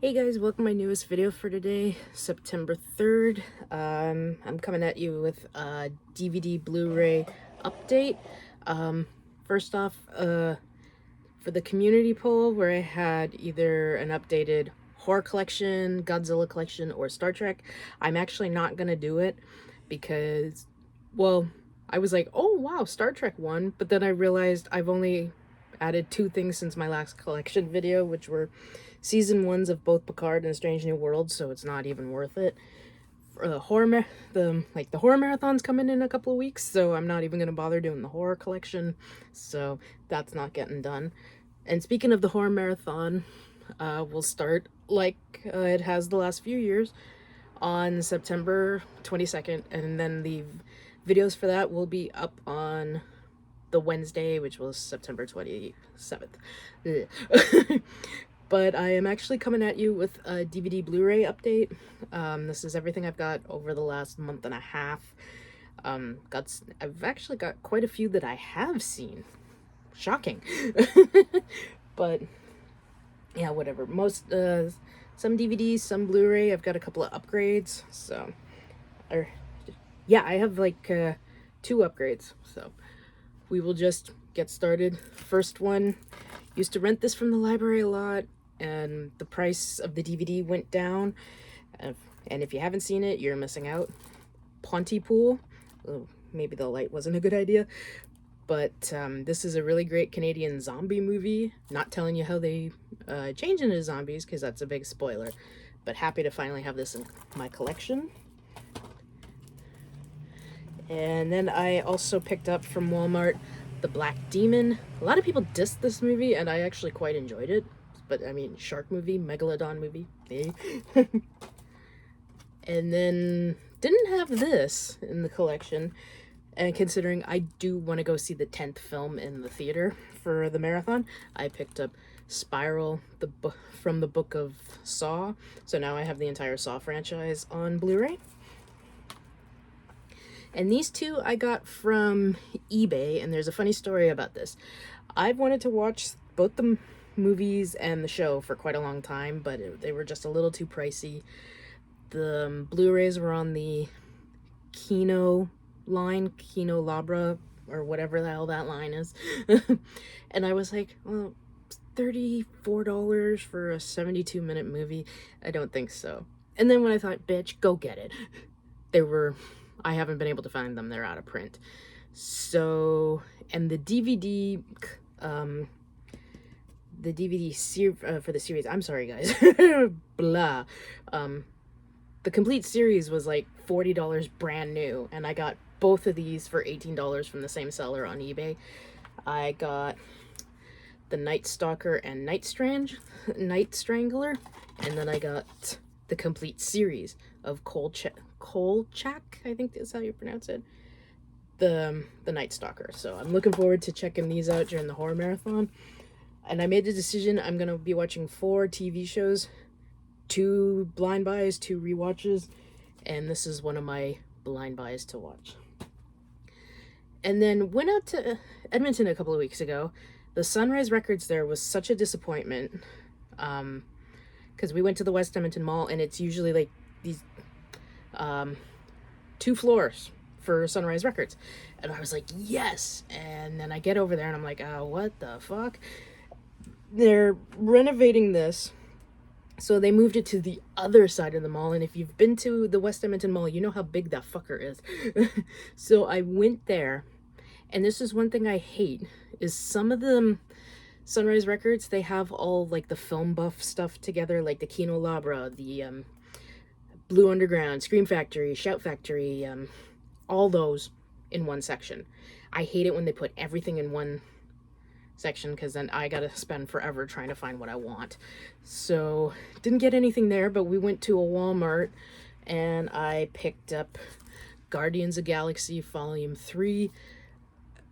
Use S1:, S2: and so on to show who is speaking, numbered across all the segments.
S1: Hey guys, welcome to my newest video for today, September 3rd. I'm coming at you with a DVD Blu-ray update. First off, for the community poll where I had either an updated horror collection, Godzilla collection, or Star Trek, I'm actually not gonna do it because, well, I was like, oh wow, Star Trek won, but then I realized I've only added two things since my last collection video, which were season ones of both Picard and Strange New Worlds, so it's not even worth it. For the horror, the horror marathon's coming in a couple of weeks, so I'm not even gonna bother doing the horror collection, so that's not getting done. And speaking of the horror marathon, we'll start like it has the last few years on September 22nd, and then the videos for that will be up on the Wednesday, which was September 27th. But I am actually coming at you with a DVD Blu-ray update. This is everything I've got over the last month and a half. I've actually got quite a few that I have seen. Shocking. But yeah, whatever. Some DVDs, some Blu-ray. I've got a couple of upgrades. So, yeah, I have like 2 upgrades. So we will just get started. First one, used to rent this from the library a lot, and the price of the DVD went down. And if you haven't seen it, you're missing out. Pontypool. Oh, maybe the light wasn't a good idea. But this is a really great Canadian zombie movie. Not telling you how they change into zombies, because that's a big spoiler. But happy to finally have this in my collection. And then I also picked up from Walmart The Black Demon. A lot of people dissed this movie, and I actually quite enjoyed it. But, I mean, shark movie, megalodon movie. And then didn't have this in the collection. And considering I do want to go see the 10th film in the theater for the marathon, I picked up Spiral, from the book of Saw. So now I have the entire Saw franchise on Blu-ray. And these two I got from eBay, and there's a funny story about this. I've wanted to watch both the movies and the show for quite a long time, but they were just a little too pricey. The Blu-rays were on the Kino line, Kino Labra, or whatever the hell that line is. And I was like, well, $34 for a 72-minute movie? I don't think so. And then when I thought, bitch, go get it. I haven't been able to find them. They're out of print. So, and the DVD, for the series, I'm sorry guys, blah. The complete series was like $40 brand new, and I got both of these for $18 from the same seller on eBay. I got the Night Stalker and Night Strangler, and then I got the complete series of Kolchak, I think is how you pronounce it, the Night Stalker. So I'm looking forward to checking these out during the horror marathon. And I made the decision I'm gonna be watching 4 TV shows, 2 blind buys, 2 rewatches, and this is one of my blind buys to watch. And then went out to Edmonton a couple of weeks ago. The Sunrise Records there was such a disappointment, because we went to the West Edmonton Mall, and it's usually like these 2 floors for Sunrise Records, and I was like, yes. And then I get over there and I'm like, oh, what the fuck. They're renovating this, so they moved it to the other side of the mall. And if you've been to the West Edmonton Mall, you know how big that fucker is. So I went there, and this is one thing I hate, is some of the Sunrise Records, they have all like the film buff stuff together, like the Kino Labra, the Blue Underground, Scream Factory, Shout Factory, all those in one section. I hate it when they put everything in one section, because then I gotta spend forever trying to find what I want. So didn't get anything there, but we went to a Walmart and I picked up Guardians of Galaxy Volume 3.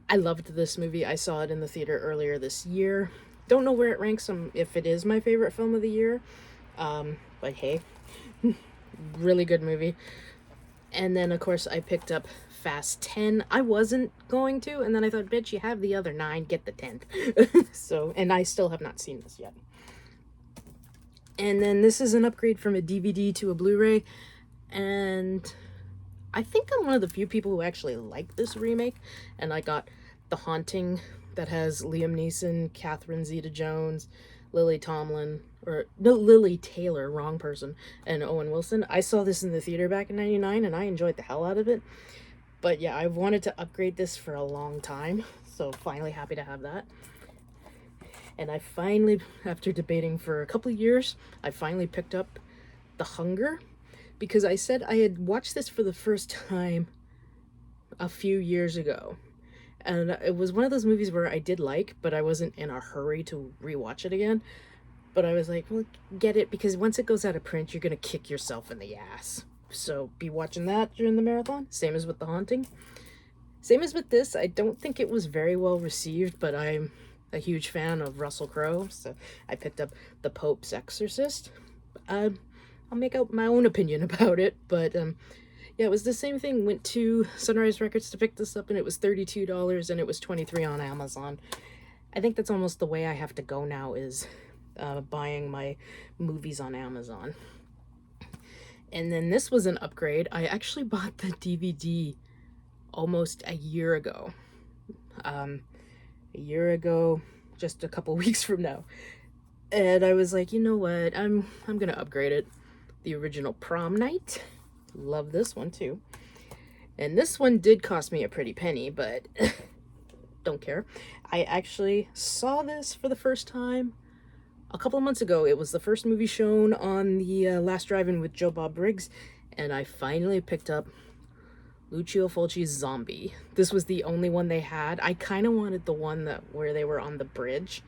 S1: I loved this movie. I saw it in the theater earlier this year. Don't know where it ranks, if it is my favorite film of the year, but hey, really good movie. And then of course I picked up Fast 10. I wasn't going to, and then I thought, bitch, you have the other 9, get the 10th. So, and I still have not seen this yet. And then this is an upgrade from a DVD to a Blu-ray. And I think I'm one of the few people who actually like this remake. And I got The Haunting that has Liam Neeson, Catherine Zeta-Jones, Lily Tomlin, or no, Lily Taylor, wrong person, and Owen Wilson. I saw this in the theater back in 99 and I enjoyed the hell out of it. But yeah, I've wanted to upgrade this for a long time. So finally happy to have that. And I finally, after debating for a couple of years, I finally picked up The Hunger, because I said I had watched this for the first time a few years ago. And it was one of those movies where I did like, but I wasn't in a hurry to rewatch it again. But I was like, well, get it, because once it goes out of print, you're going to kick yourself in the ass. So be watching that during the marathon. Same as with The Haunting. Same as with this. I don't think it was very well received, but I'm a huge fan of Russell Crowe, so I picked up The Pope's Exorcist. I'll make out my own opinion about it, but yeah, it was the same thing. Went to Sunrise Records to pick this up, and it was $32, and it was $23 on Amazon. I think that's almost the way I have to go now, is buying my movies on Amazon. And then this was an upgrade. I actually bought the DVD almost a year ago. Just a couple weeks from now. And I was like, you know what? I'm gonna upgrade it. The original Prom Night. Love this one too. And this one did cost me a pretty penny, but don't care. I actually saw this for the first time a couple of months ago. It was the first movie shown on the Last Drive-In with Joe Bob Briggs, and I finally picked up Lucio Fulci's Zombie. This was the only one they had. I kind of wanted the one where they were on the bridge,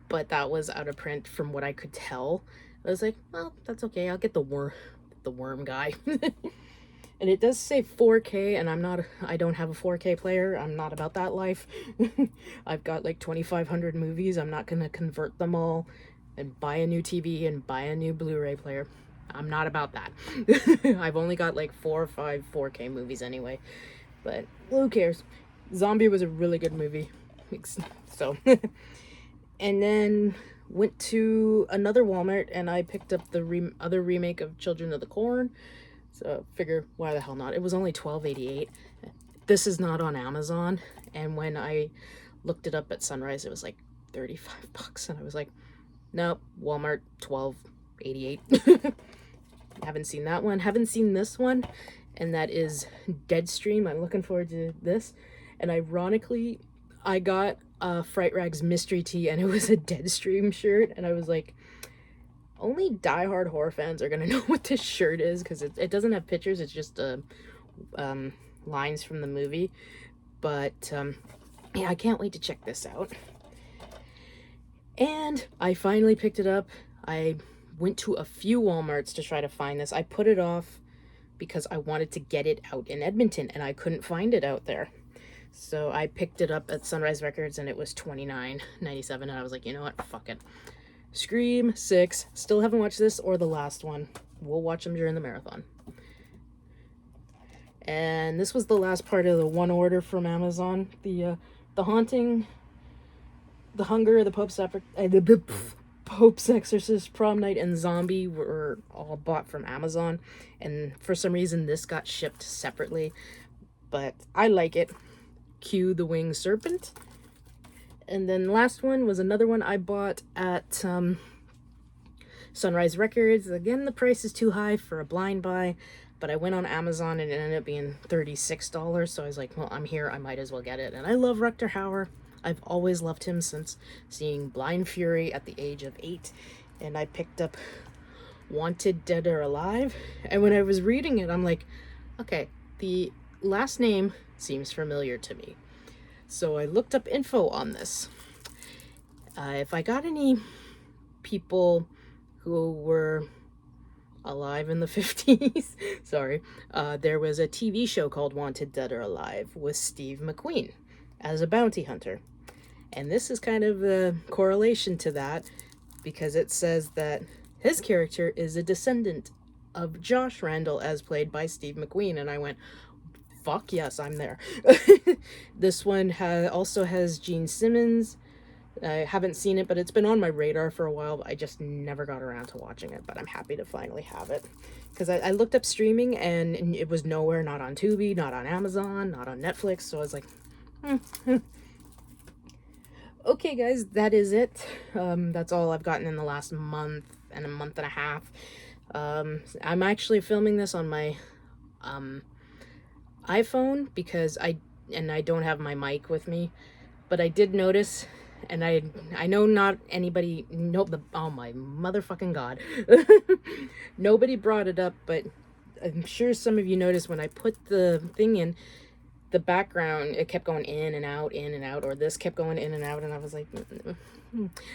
S1: but that was out of print from what I could tell. I was like, well, that's okay. I'll get the worm guy. And it does say 4K, and I don't have a 4K player. I'm not about that life. I've got like 2,500 movies. I'm not going to convert them all and buy a new TV and buy a new Blu-ray player. I'm not about that. I've only got like 4 or 5 4K movies anyway. But who cares? Zombie was a really good movie. So, and then went to another Walmart and I picked up the other remake of Children of the Corn. So figure, why the hell not? It was only $12.88. This is not on Amazon. And when I looked it up at Sunrise, it was like $35. And I was like, nope, Walmart, $12.88. Haven't seen that one. Haven't seen this one. And that is Deadstream. I'm looking forward to this. And ironically, I got a Fright Rags mystery tee and it was a Deadstream shirt. And I was like, only diehard horror fans are going to know what this shirt is, because it doesn't have pictures. It's just lines from the movie. But yeah, I can't wait to check this out. And I finally picked it up. I went to a few Walmarts to try to find this. I put it off because I wanted to get it out in Edmonton and I couldn't find it out there. So I picked it up at Sunrise Records and it was $29.97, and I was like, you know what? Fuck it. Scream 6. Still haven't watched this or the last one. We'll watch them during the marathon. And this was the last part of the one order from Amazon. The Haunting, The Hunger, the Pope's Exorcist, Prom Night, and Zombie were all bought from Amazon. And for some reason, this got shipped separately. But I like it. Cue the Winged Serpent. And then the last one was another one I bought at Sunrise Records. Again, the price is too high for a blind buy, but I went on Amazon and it ended up being $36. So I was like, well, I'm here. I might as well get it. And I love Rutger Hauer. I've always loved him since seeing Blind Fury at the age of 8. And I picked up Wanted Dead or Alive. And when I was reading it, I'm like, okay, the last name seems familiar to me. So I looked up info on this. If I got any people who were alive in the 50s, sorry, there was a TV show called Wanted Dead or Alive with Steve McQueen as a bounty hunter. And this is kind of a correlation to that, because it says that his character is a descendant of Josh Randall as played by Steve McQueen. And I went, fuck yes, I'm there. This one also has Gene Simmons, I haven't seen it, but it's been on my radar for a while, but I just never got around to watching it, but I'm happy to finally have it. Because I looked up streaming, and it was nowhere, not on Tubi, not on Amazon, not on Netflix, so I was like, Okay, guys, that is it. That's all I've gotten in the last month and a month and a half. I'm actually filming this on my iPhone because I don't have my mic with me, but I did notice, and I know not anybody, oh my motherfucking god, nobody brought it up, but I'm sure some of you noticed when I put the thing in, the background, it kept going in and out, or this kept going in and out, and I was like,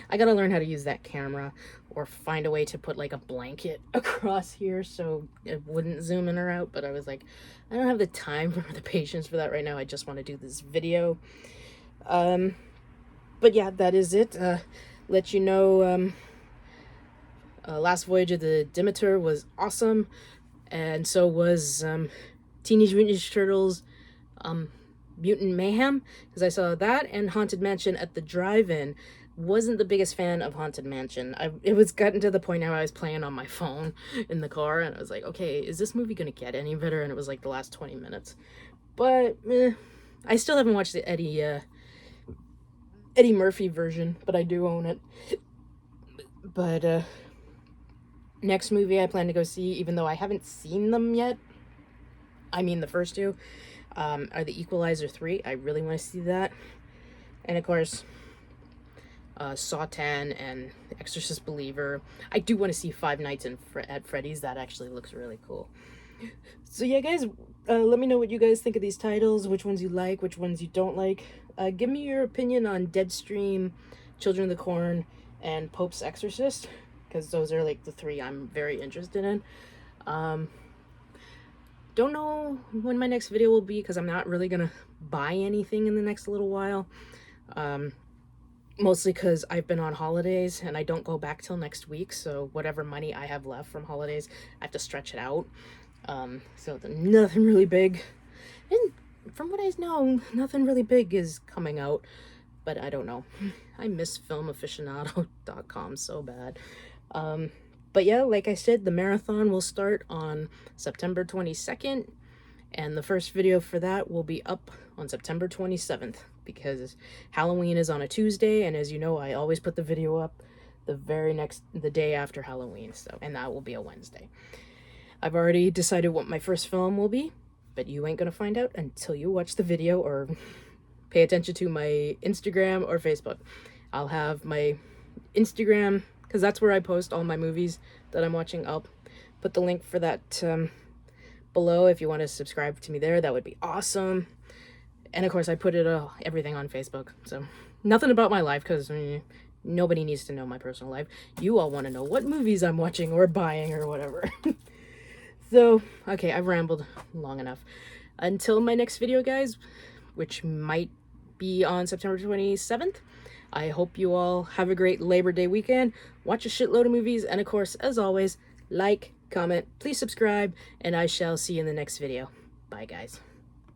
S1: I gotta learn how to use that camera, or find a way to put like a blanket across here so it wouldn't zoom in or out, but I was like, I don't have the time or the patience for that right now. I just want to do this video. But yeah, that is it. Let you know, Last Voyage of the Demeter was awesome, and so was Teenage Mutant Ninja Turtles Mutant Mayhem, because I saw that, and Haunted Mansion at the drive-in. Wasn't the biggest fan of Haunted Mansion. It was gotten to the point now I was playing on my phone in the car, and I was like, okay, is this movie gonna get any better? And it was like the last 20 minutes. But I still haven't watched the Eddie Murphy version, but I do own it. But next movie I plan to go see, even though I haven't seen them yet, I mean the first two, are The Equalizer 3. I really want to see that. And of course, Saw 10 and Exorcist Believer. I do want to see Five Nights at Freddy's. That actually looks really cool. So yeah, guys, let me know what you guys think of these titles, which ones you like, which ones you don't like. Give me your opinion on Deadstream, Children of the Corn, and Pope's Exorcist, because those are like the three I'm very interested in. Don't know when my next video will be, because I'm not really gonna buy anything in the next little while. Mostly because I've been on holidays and I don't go back till next week, so whatever money I have left from holidays, I have to stretch it out. So nothing really big. And from what I know, nothing really big is coming out, but I don't know. I miss filmaficionado.com so bad. But yeah, like I said, the marathon will start on September 22nd, and the first video for that will be up on September 27th, because Halloween is on a Tuesday, and as you know, I always put the video up the day after Halloween, so, and that will be a Wednesday. I've already decided what my first film will be, but you ain't gonna find out until you watch the video or pay attention to my Instagram or Facebook. I'll have my Instagram, because that's where I post all my movies that I'm watching. I'll put the link for that below if you want to subscribe to me there. That would be awesome. And of course, I put everything on Facebook. So nothing about my life, because nobody needs to know my personal life. You all want to know what movies I'm watching or buying or whatever. So, okay, I've rambled long enough. Until my next video, guys, which might be on September 27th, I hope you all have a great Labor Day weekend. Watch a shitload of movies, and of course, as always, like, comment, please subscribe, and I shall see you in the next video. Bye, guys.